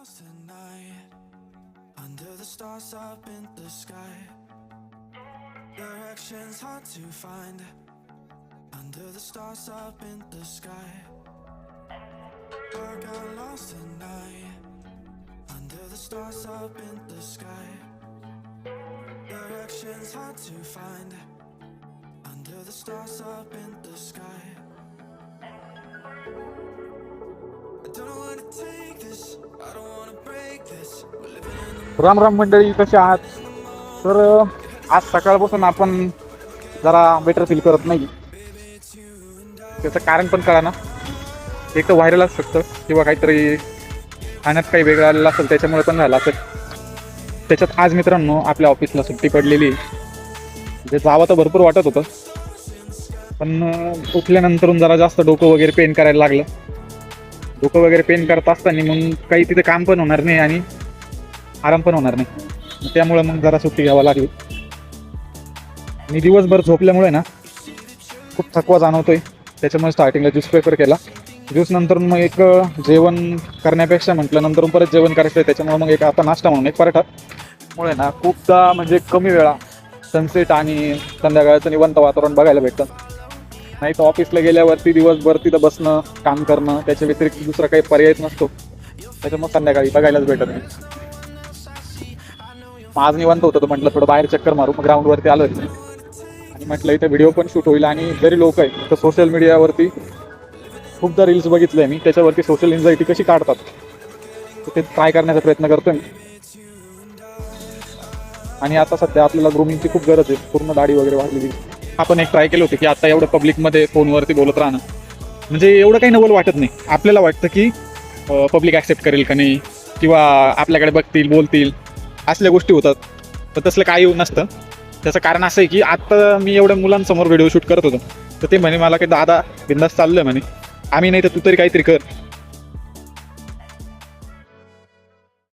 lost tonight under the stars up in the sky. Directions hard to find under the stars up in the sky. I got lost tonight under the stars up in the sky. Directions hard to find under the stars up in the sky. I don't know where to take this. I don't want to break this. We're living in the Ram Ram मंडळी, कसे आहात? तर आज सकाळपासून आपण जरा better feel करत नाही. त्याचं कारण पण कळा ना. एक तर व्हायरल असू शकतं किंवा काहीतरी खाण्यात काही वेगळं आलेलं असेल, त्याच्यामुळे पण झालं असेल. त्याच्यात आज मित्रांनो आपल्या ऑफिसला सुट्टी पडलेली. म्हणजे जावं तर भरपूर वाटत होतं, पण उठल्यानंतरून जरा जास्त डोकं वगैरे पेन करायला लागलं. डोकं वगैरे पेन करत असताना मग काही तिथे काम पण होणार नाही आणि आराम पण होणार नाही. त्यामुळे मग जरा सुट्टी घ्यावं लागली. मी दिवसभर झोपल्यामुळे ना खूप थकवा जाणवतोय. त्याच्यामुळे स्टार्टिंगला ज्यूस प्रेफर केला. ज्यूस नंतर मग एक जेवण करण्यापेक्षा म्हटलं नंतर परत जेवण करायचं आहे, त्याच्यामुळे मग एक आता नाश्ता म्हणून एक पराठा. मुळे ना खूपदा म्हणजे कमी वेळा सनसेट आणि संध्याकाळचं निवांत वातावरण बघायला भेटतं. नाही तर ऑफिसला गेल्यावरती दिवसभर तिथं बसणं, काम करणं, त्याच्या व्यतिरिक्त दुसरा काही पर्यायच नसतो. त्याच्यामुळे संध्याकाळी बघायलाच भेटत नाही. आज निवांत होतं, तर म्हटलं थोडं बाहेर चक्कर मारू. मग ग्राउंडवरती आलो आणि म्हटलं इथं व्हिडिओ पण शूट होईल. आणि जरी लोक आहे तर सोशल मीडियावरती खूपदा रील्स बघितले मी, त्याच्यावरती सोशल एन्झायटी कशी काढतात ते ट्राय करण्याचा प्रयत्न करतोय मी. आणि आता सध्या आपल्याला ग्रूमिंगची खूप गरज आहे. पूर्ण दाढी वगैरे वाढलेली. आपण एक ट्राय केलं होतं की आता एवढं पब्लिकमध्ये फोनवरती बोलत राहणं म्हणजे एवढं काही नवल वाटत नाही. आपल्याला वाटतं की पब्लिक ॲक्सेप्ट करेल का नाही, किंवा आपल्याकडे बघतील, बोलतील, असल्या गोष्टी होतात. तर तसलं काही नसतं. त्याचं कारण असं आहे की आता मी एवढ्या मुलांसमोर व्हिडिओ शूट करत होतो, तर ते म्हणे मला काही दादा बिंदास चाललं म्हणे, आम्ही नाही तर तू तरी काहीतरी कर.